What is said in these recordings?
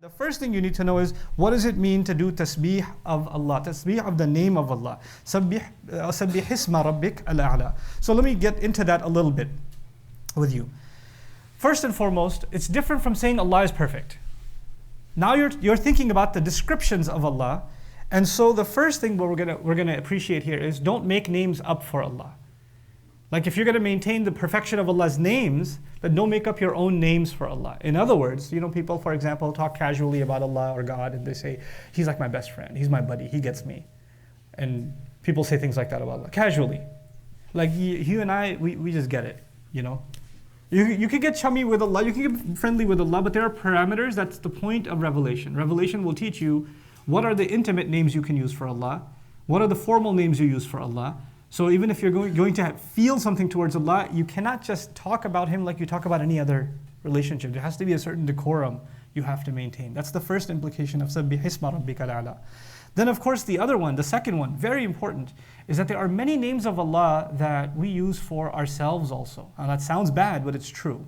The first thing you need to know is, what does it mean to do tasbeeh of Allah, tasbeeh of the name of Allah. Sabbih isma rabbik al-a'la. So let me get into that a little bit with you. First and foremost, it's different from saying Allah is perfect. Now you're thinking about the descriptions of Allah, and so the first thing we're gonna appreciate here is, don't make names up for Allah. Like, if you're going to maintain the perfection of Allah's names, then don't make up your own names for Allah. In other words, people, for example, talk casually about Allah or God, and they say, He's like my best friend, He's my buddy, He gets me. And people say things like that about Allah, casually. Like, you and I, we just get it, You can get chummy with Allah, you can get friendly with Allah, but there are parameters. That's the point of revelation. Revelation will teach you what are the intimate names you can use for Allah, what are the formal names you use for Allah. So even if you're going to feel something towards Allah, you cannot just talk about Him like you talk about any other relationship. There has to be a certain decorum you have to maintain. That's the first implication of Sabbih isma rabbika al-a'la. Then of course the other one, the second one, very important, is that there are many names of Allah that we use for ourselves also. And that sounds bad, but it's true.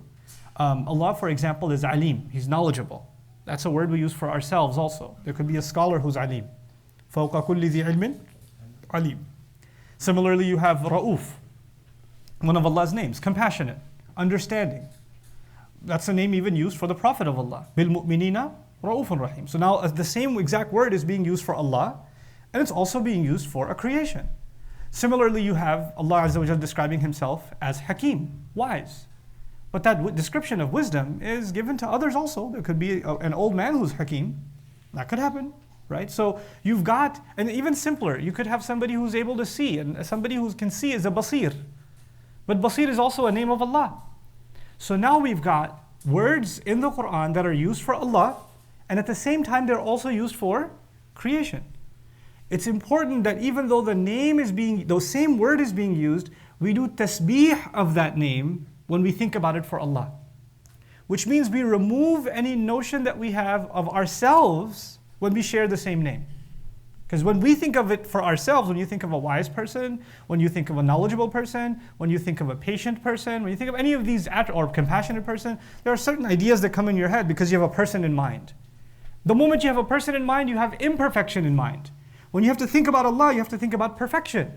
Allah, for example, is alim. He's knowledgeable. That's a word we use for ourselves also. There could be a scholar who's alim. فَوْقَ كُلِّ ذِي عِلْمٍ alim. Similarly, you have Ra'uf, one of Allah's names, compassionate, understanding. That's a name even used for the Prophet of Allah. Bil mu'minina Ra'ufun Rahim. So now the same exact word is being used for Allah, and it's also being used for a creation. Similarly, you have Allah Azza wa Jalla describing Himself as Hakim, wise. But that description of wisdom is given to others also. There could be an old man who's Hakim. That could happen. Right? So you've got, and even simpler, you could have somebody who's able to see, and somebody who can see is a basir. But basir is also a name of Allah. So now we've got words in the Quran that are used for Allah, and at the same time they're also used for creation. It's important that even though the same word is being used, we do tasbeeh of that name when we think about it for Allah. Which means we remove any notion that we have of ourselves when we share the same name. Because when we think of it for ourselves, when you think of a wise person, when you think of a knowledgeable person, when you think of a patient person, when you think of any of these, or compassionate person, there are certain ideas that come in your head because you have a person in mind. The moment you have a person in mind, you have imperfection in mind. When you have to think about Allah, you have to think about perfection.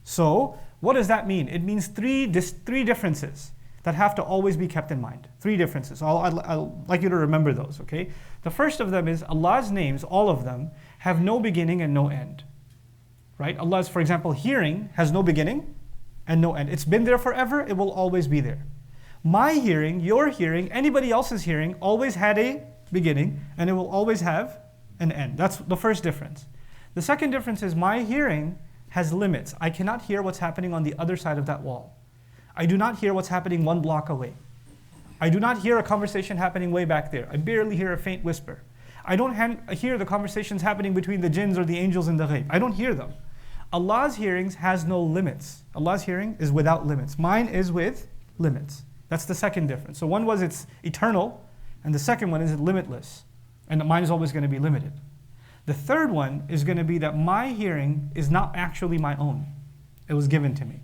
So, what does that mean? It means three differences that have to always be kept in mind. Three differences. I'd like you to remember those, okay? The first of them is Allah's names, all of them, have no beginning and no end. Right? Allah's, for example, hearing has no beginning and no end. It's been there forever, it will always be there. My hearing, your hearing, anybody else's hearing always had a beginning and it will always have an end. That's the first difference. The second difference is my hearing has limits. I cannot hear what's happening on the other side of that wall. I do not hear what's happening 1 block away. I do not hear a conversation happening way back there. I barely hear a faint whisper. I don't hear the conversations happening between the jinns or the angels in the ghaib. I don't hear them. Allah's hearings has no limits. Allah's hearing is without limits. Mine is with limits. That's the second difference. So one was it's eternal, and the second one is it's limitless. And mine is always going to be limited. The third one is going to be that my hearing is not actually my own. It was given to me.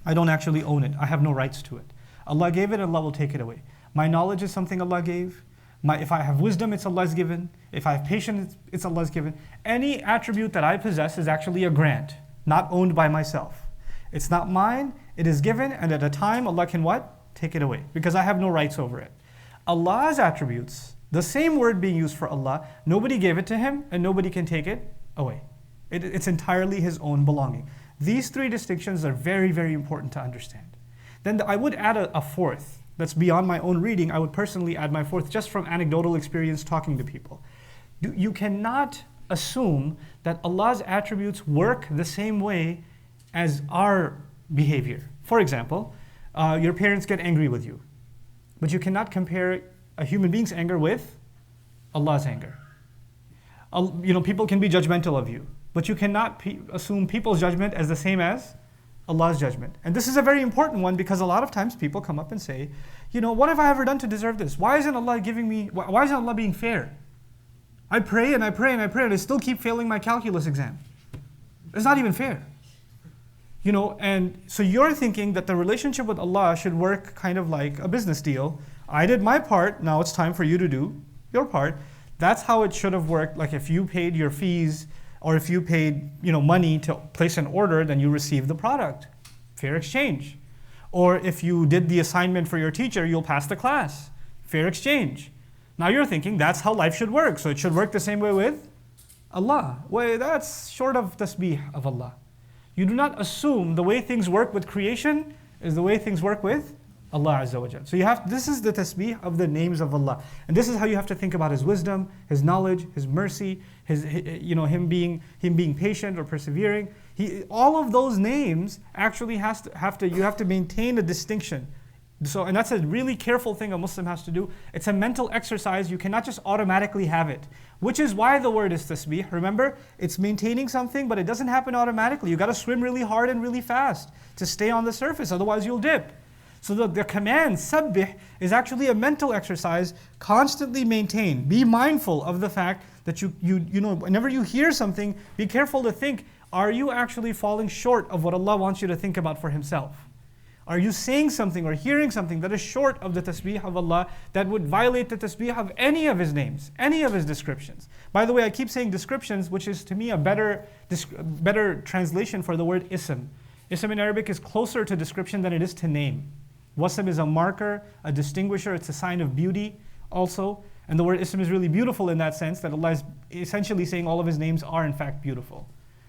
I don't actually own it. I have no rights to it. Allah gave it, Allah will take it away. My knowledge is something Allah gave. If I have wisdom, it's Allah's given. If I have patience, it's Allah's given. Any attribute that I possess is actually a grant, not owned by myself. It's not mine, it is given, and at a time Allah can what? Take it away, because I have no rights over it. Allah's attributes, the same word being used for Allah, nobody gave it to Him, and nobody can take it away. It's entirely His own belonging. These three distinctions are very, very important to understand. Then I would add a fourth that's beyond my own reading. I would personally add my fourth just from anecdotal experience talking to people. You cannot assume that Allah's attributes work the same way as our behavior. For example, your parents get angry with you, but you cannot compare a human being's anger with Allah's anger. People can be judgmental of you, but you cannot assume people's judgment as the same as Allah's judgment. And this is a very important one because a lot of times people come up and say, what have I ever done to deserve this? Why isn't Allah why isn't Allah being fair? I pray and I pray and I pray and I still keep failing my calculus exam. It's not even fair. And so you're thinking that the relationship with Allah should work kind of like a business deal. I did my part, now it's time for you to do your part. That's how it should have worked. Like if you paid your fees or if you paid money to place an order, then you receive the product. Fair exchange. Or if you did the assignment for your teacher, you'll pass the class. Fair exchange. Now you're thinking that's how life should work. So it should work the same way with Allah. Well, that's short of tasbeeh of Allah. You do not assume the way things work with creation is the way things work with Allah Azza wa Jal. So this is the tasbeeh of the names of Allah. And this is how you have to think about His wisdom, His knowledge, His mercy, Him being patient or persevering. All of those names actually you have to maintain a distinction. So, and that's a really careful thing a Muslim has to do. It's a mental exercise. You cannot just automatically have it. Which is why the word is tasbeeh. Remember, it's maintaining something, but it doesn't happen automatically. You got to swim really hard and really fast to stay on the surface, otherwise you'll dip. So the command, sabbih, is actually a mental exercise. Constantly maintain. Be mindful of the fact that whenever you hear something, be careful to think, are you actually falling short of what Allah wants you to think about for Himself? Are you saying something or hearing something that is short of the tasbeeh of Allah that would violate the tasbeeh of any of His names, any of His descriptions? By the way, I keep saying descriptions, which is to me a better translation for the word ism. Ism in Arabic is closer to description than it is to name. Wasm is a marker, a distinguisher, it's a sign of beauty also. And the word ism is really beautiful in that sense, that Allah is essentially saying all of His names are in fact beautiful.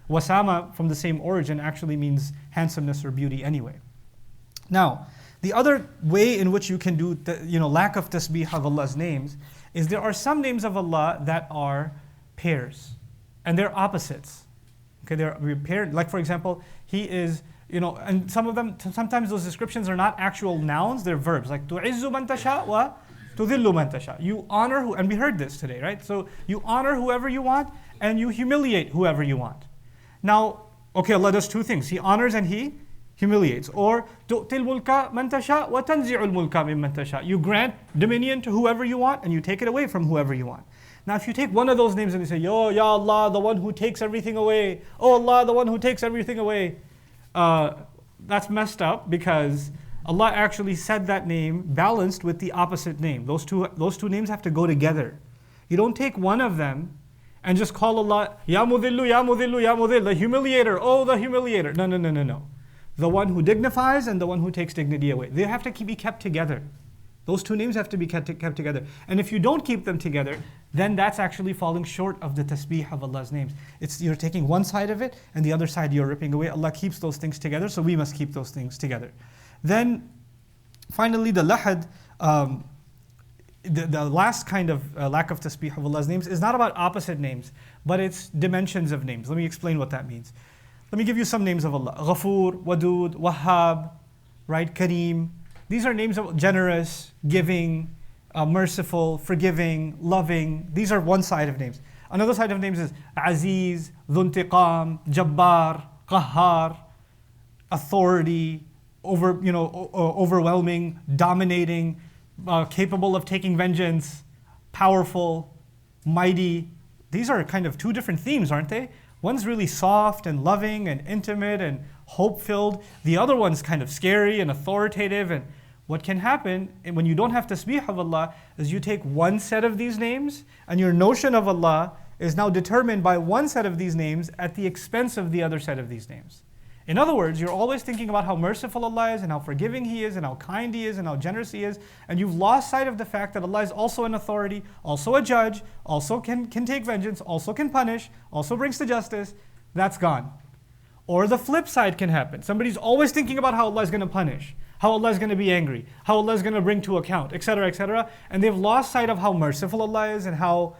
Wasama, from the same origin, actually means handsomeness or beauty anyway. Now, the other way in which you can do lack of tasbeeh of Allah's names is there are some names of Allah that are pairs, and they're opposites. Okay, they're paired. Like for example, He is, and sometimes those descriptions are not actual nouns, they're verbs. Like tu'izzu man tasha wa tudhillu man tasha. You honor and we heard this today, right? So you honor whoever you want, and you humiliate whoever you want. Now, okay, Allah does two things. He honors and He humiliates. Or tu'til mulka man tasha wa tanzi'ul mulka mimman tasha. You grant dominion to whoever you want and you take it away from whoever you want. Now if you take one of those names and you say, Ya Allah, the one who takes everything away. Oh Allah, the one who takes everything away. That's messed up because Allah actually said that name balanced with the opposite name. Those two names have to go together. You don't take one of them and just call Allah, Ya Mudillu, Ya Mudillu, Ya Mudil, the humiliator, oh the humiliator. No. The one who dignifies and the one who takes dignity away. They have to be kept together. Those two names have to be kept together. And if you don't keep them together, then that's actually falling short of the tasbeeh of Allah's names. You're taking one side of it and the other side you're ripping away. Allah keeps those things together, so we must keep those things together. Then finally the lahad, the last kind of lack of tasbeeh of Allah's names is not about opposite names, but it's dimensions of names. Let me explain what that means. Let me give you some names of Allah. Ghafoor, Wadud, Wahhab, right? Kareem. These are names of generous, giving, merciful, forgiving, loving. These are one side of names. Another side of names is Aziz, Dhuntiqam, Jabbar, Qahhar, authority, overwhelming, dominating, capable of taking vengeance, powerful, mighty. These are kind of two different themes, aren't they? One's really soft and loving and intimate and hope-filled. The other one's kind of scary and authoritative. And what can happen when you don't have tasbeeh of Allah is you take one set of these names and your notion of Allah is now determined by one set of these names at the expense of the other set of these names. In other words, you're always thinking about how merciful Allah is and how forgiving He is and how kind He is and how generous He is, and you've lost sight of the fact that Allah is also an authority, also a judge, also can take vengeance, also can punish, also brings to justice. That's gone. Or the flip side can happen. Somebody's always thinking about how Allah is going to punish, how Allah is going to be angry, how Allah is going to bring to account, etc., and they've lost sight of how merciful Allah is and how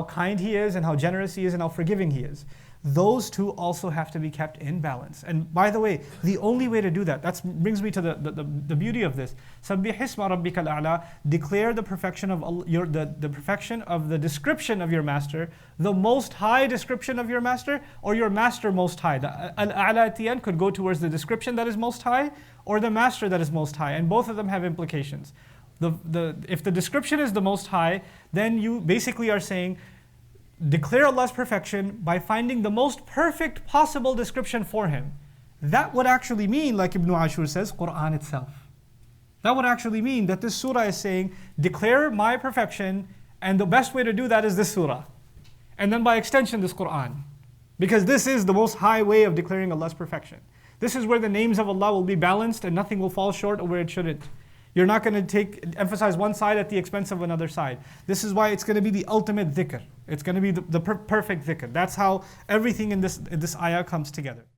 kind He is and how generous He is and how forgiving He is. Those two also have to be kept in balance. And by the way, the only way to do that brings me to the beauty of this. Sabbih isma rabbikal a'la. Declare the perfection of the perfection of the description of your master, the most high description of your master, or your master most high. The al-a'la at the end could go towards the description that is most high, or the master that is most high, and both of them have implications. If the description is the most high, then you basically are saying, declare Allah's perfection by finding the most perfect possible description for Him. That would actually mean, like Ibn Ashur says, Quran itself. That would actually mean that this surah is saying, declare my perfection And the best way to do that is this surah. And then by extension, this Quran. Because this is the most high way of declaring Allah's perfection. This is where the names of Allah will be balanced and nothing will fall short of where it shouldn't. You're not going to emphasize one side at the expense of another side. This is why it's going to be the ultimate dhikr. It's going to be the perfect dhikr. That's how everything in this ayah comes together.